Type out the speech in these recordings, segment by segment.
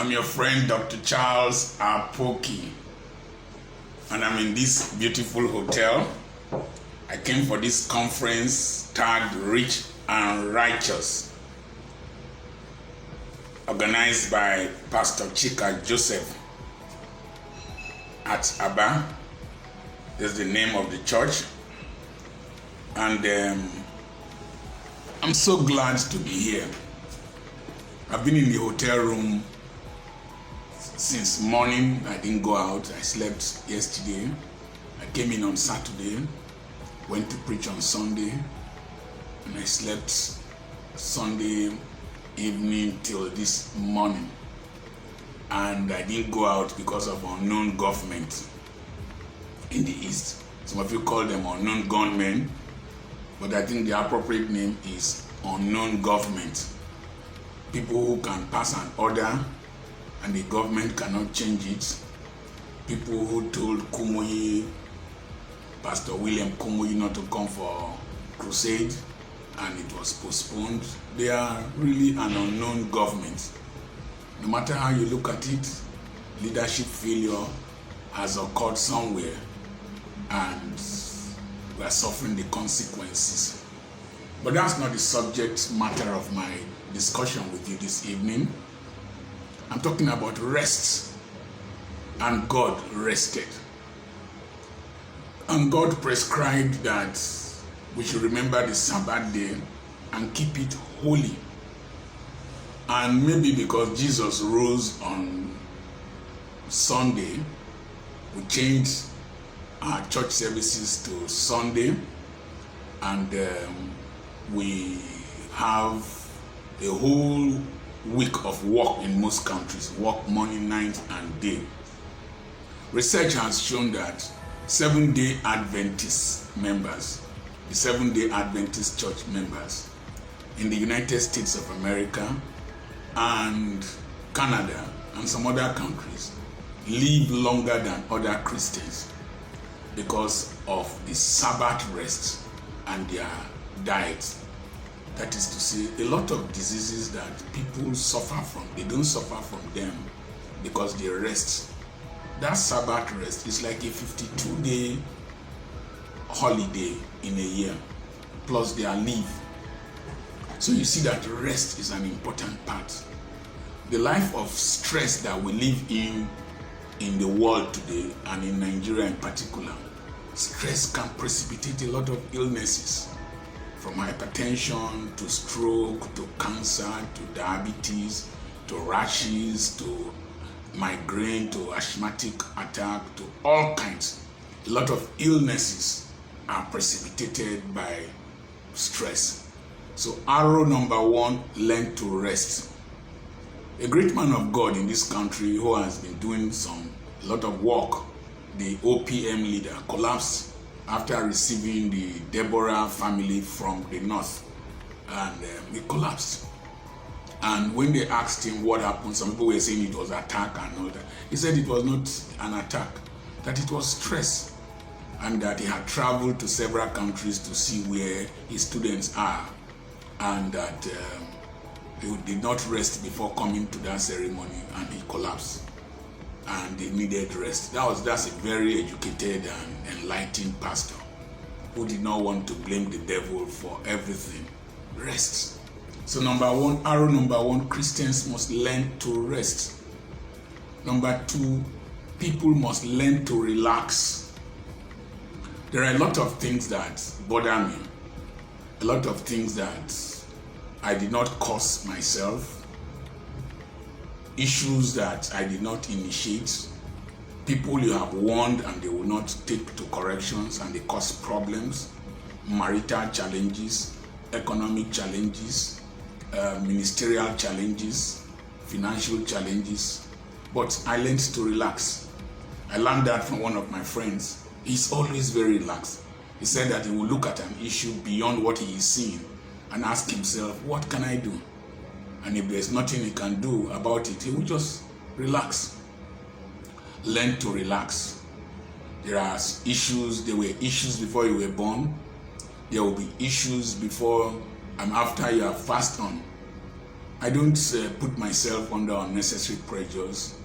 I'm your friend, Dr. Charles Apoki, and I'm in this beautiful hotel. I came for this conference tagged Rich and Righteous, organized by Pastor Chika Joseph at Aba. That's the name of the church. And I'm so glad to be here. I've been in the hotel room since morning. I didn't go out. I slept yesterday. I came in on Saturday, went to preach on Sunday, and I slept Sunday evening till this morning. And I didn't go out because of unknown government in the East. Some of you call them unknown gunmen, but I think the appropriate name is unknown government. People who can pass an order and the government cannot change it. People who told Kumuyi, Pastor William Kumuyi, not to come for crusade and it was postponed. They are really an unknown government. No matter how you look at it, leadership failure has occurred somewhere and we are suffering the consequences. But that's not the subject matter of my discussion with you this evening. I'm talking about rest, and God rested. And God prescribed that we should remember the Sabbath day and keep it holy. And maybe because Jesus rose on Sunday, we changed our church services to Sunday, and we have a whole week of work in most countries, work morning, night, and day. Research has shown that Seventh-day Adventist members, the Seventh-day Adventist church members in the United States of America and Canada and some other countries live longer than other Christians because of the Sabbath rest and their diet. That is to say, a lot of diseases that people suffer from, they don't suffer from them because they rest. That Sabbath rest is like a 52-day holiday in a year, plus their leave. So you see that rest is an important part. The life of stress that we live in the world today, and in Nigeria in particular, stress can precipitate a lot of illnesses. From hypertension to stroke to cancer to diabetes to rashes to migraine to asthmatic attack to all kinds. A lot of illnesses are precipitated by stress. So arrow number one, learn to rest. A great man of God in this country who has been doing a lot of work, the OPM leader, collapsed after receiving the Deborah family from the north, and he collapsed. And when they asked him what happened, some people were saying it was an attack and all that. He said it was not an attack, that it was stress, and that he had traveled to several countries to see where his students are, and that he did not rest before coming to that ceremony, and he collapsed. And they needed rest. That's a very educated and enlightened pastor who did not want to blame the devil for everything. Rest. So arrow number one, Christians must learn to rest. Number two, people must learn to relax. There are a lot of things that bother me, a lot of things that I did not cause myself, issues that I did not initiate, people you have warned and they will not take to corrections and they cause problems, marital challenges, economic challenges, ministerial challenges, financial challenges. But I learned to relax. I learned that from one of my friends. He's always very relaxed. He said that he will look at an issue beyond what he is seeing and ask himself, what can I do? And if there's nothing he can do about it, he will just relax. Learn to relax. There are issues, there were issues before you were born. There will be issues before and after you are fast on. I don't put myself under unnecessary pressures.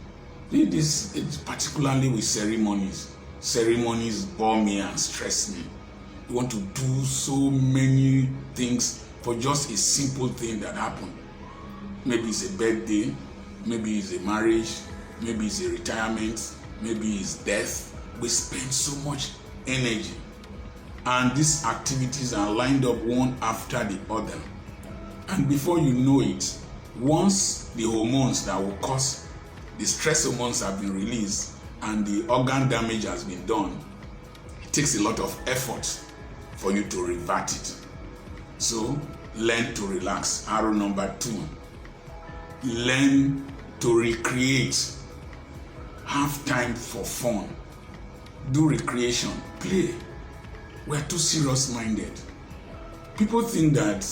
It's particularly with ceremonies. Ceremonies bore me and stress me. You want to do so many things for just a simple thing that happened. Maybe it's a birthday, maybe it's a marriage, maybe it's a retirement, maybe it's death. We spend so much energy, and these activities are lined up one after the other. And before you know it, once the hormones that will cause the stress hormones have been released and the organ damage has been done, it takes a lot of effort for you to revert it. So learn to relax. Arrow number 2. Learn to recreate. Have time for fun. Do recreation. Play. We're too serious-minded. People think that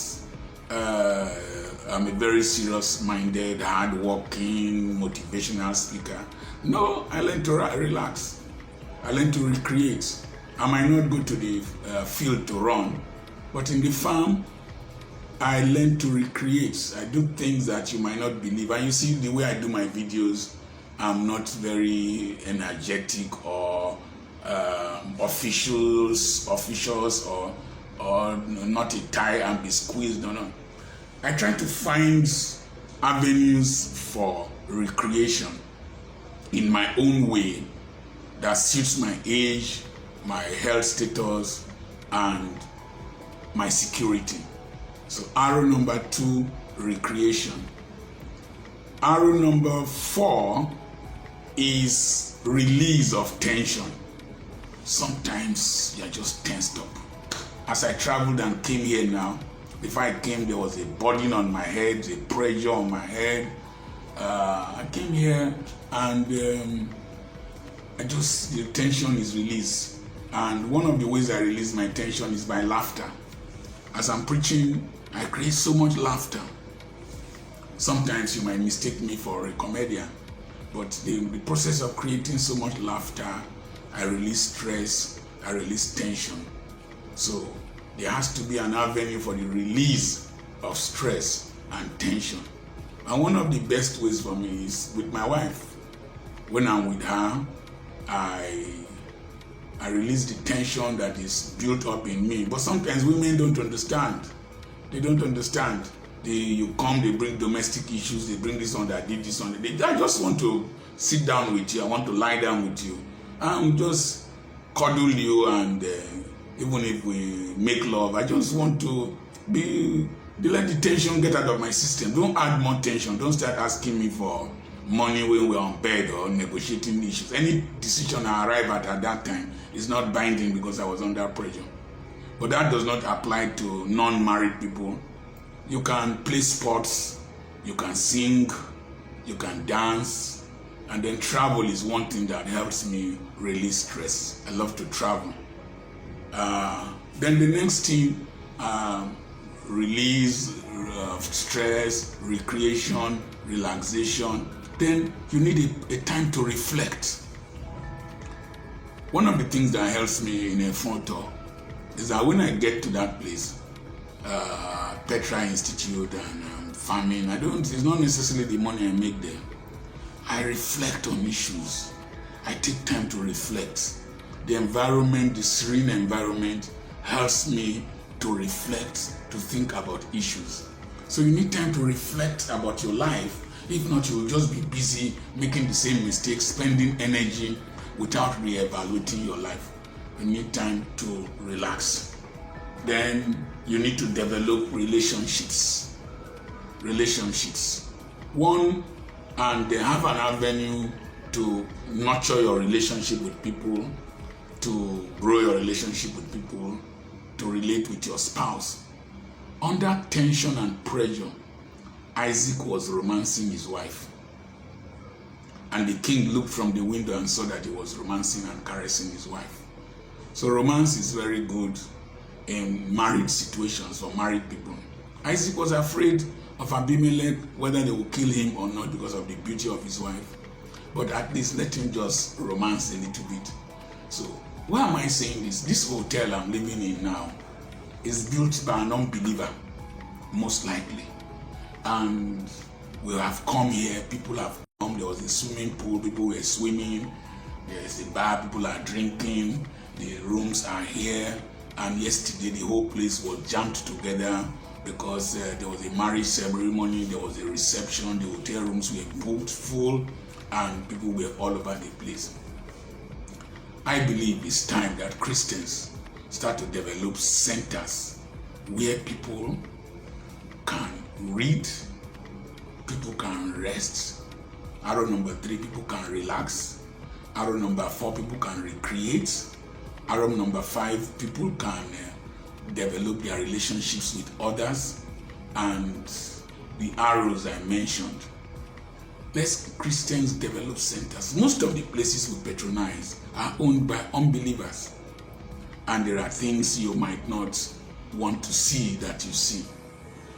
I'm a very serious-minded, hard-working, motivational speaker. No, I learn to relax. I learn to recreate. I might not go to the field to run, but in the farm, I learn to recreate. I do things that you might not believe. And you see the way I do my videos, I'm not very energetic or officials or not a tie and be squeezed. No. I try to find avenues for recreation in my own way that suits my age, my health status, and my security. So arrow number 2, recreation. Arrow number 4 is release of tension. Sometimes you're just tensed up. As I traveled and came here now, before I came, there was a burden on my head, a pressure on my head. I came here and the tension is released. And one of the ways I release my tension is by laughter. As I'm preaching, I create so much laughter. Sometimes you might mistake me for a comedian, but the process of creating so much laughter, I release stress, I release tension. So there has to be an avenue for the release of stress and tension. And one of the best ways for me is with my wife. When I'm with her, I release the tension that is built up in me. But sometimes women don't understand. They don't understand. You come, they bring domestic issues, they bring this on, that did this on. I just want to sit down with you. I want to lie down with you. I'm just cuddle you, and even if we make love, I just want to let the tension get out of my system. Don't add more tension. Don't start asking me for money when we're on bed or negotiating issues. Any decision I arrive at that time is not binding because I was under pressure. But that does not apply to non-married people. You can play sports, you can sing, you can dance, and then travel is one thing that helps me release stress. I love to travel. Then the next thing, release of stress, recreation, relaxation. Then you need a time to reflect. One of the things that helps me in a photo is that when I get to that place, Petra Institute and farming, it's not necessarily the money I make there. I reflect on issues. I take time to reflect. The environment, the serene environment, helps me to reflect, to think about issues. So you need time to reflect about your life. If not, you will just be busy making the same mistakes, spending energy without re-evaluating your life. You need time to relax. Then you need to develop relationships. One, and they have an avenue to nurture your relationship with people, to grow your relationship with people, to relate with your spouse. Under tension and pressure, Isaac was romancing his wife. And the king looked from the window and saw that he was romancing and caressing his wife. So romance is very good in married situations for married people. Isaac was afraid of Abimelech, whether they would kill him or not because of the beauty of his wife. But at least let him just romance a little bit. So why am I saying this? This hotel I'm living in now is built by an unbeliever, most likely. And we have come here, people have come, there was a swimming pool, people were swimming, there's a bar, people are drinking, the rooms are here, and yesterday the whole place was jammed together because there was a marriage ceremony, there was a reception, the hotel rooms were booked full, and people were all over the place. I believe it's time that Christians start to develop centers where people can read, people can rest. Arrow number 3, people can relax. Arrow number 4, people can recreate. Arrow number 5, people can develop their relationships with others. And the arrows I mentioned. Let's Christians develop centers. Most of the places we patronize are owned by unbelievers. And there are things you might not want to see that you see.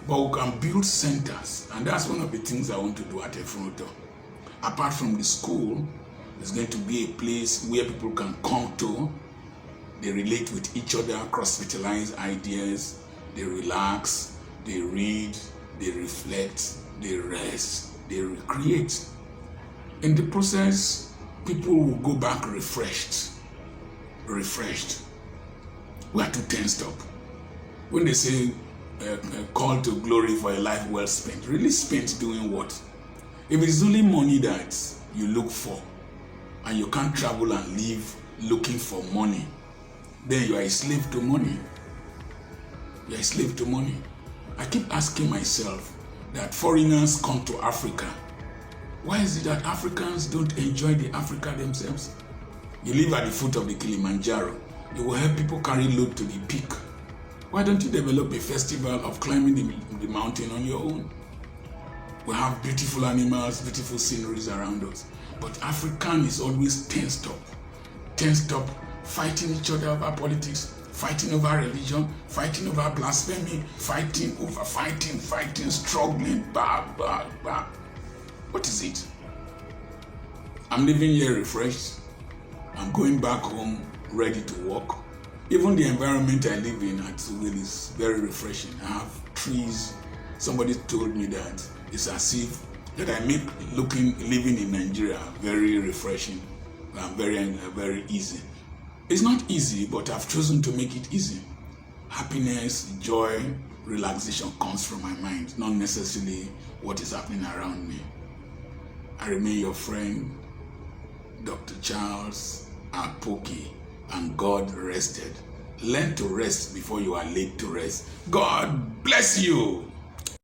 But we can build centers, and that's one of the things I want to do at Efroto. Apart from the school, there's going to be a place where people can come to, they relate with each other, cross-fertilize ideas, they relax, they read, they reflect, they rest, they recreate. In the process, people will go back refreshed. We are too tensed up. When they say call to glory for a life well spent, really spent doing what? If it's only money that you look for, and you can't travel and live looking for money, then you are a slave to money. You are a slave to money. I keep asking myself that foreigners come to Africa. Why is it that Africans don't enjoy the Africa themselves? You live at the foot of the Kilimanjaro. You will help people carry load to the peak. Why don't you develop a festival of climbing the mountain on your own? We have beautiful animals, beautiful sceneries around us. But African is always tensed up, fighting each other over politics, fighting over religion, fighting over blasphemy, fighting, struggling, What is it? I'm living here refreshed. I'm going back home ready to work. Even the environment I live in at Will is very refreshing. I have trees. Somebody told me that it's as if that I make living in Nigeria very refreshing and very easy. It's not easy, but I've chosen to make it easy. Happiness, joy, relaxation comes from my mind, not necessarily what is happening around me. I remain your friend, Dr. Charles Apoki, and God rested. Learn to rest before you are late to rest. God bless you.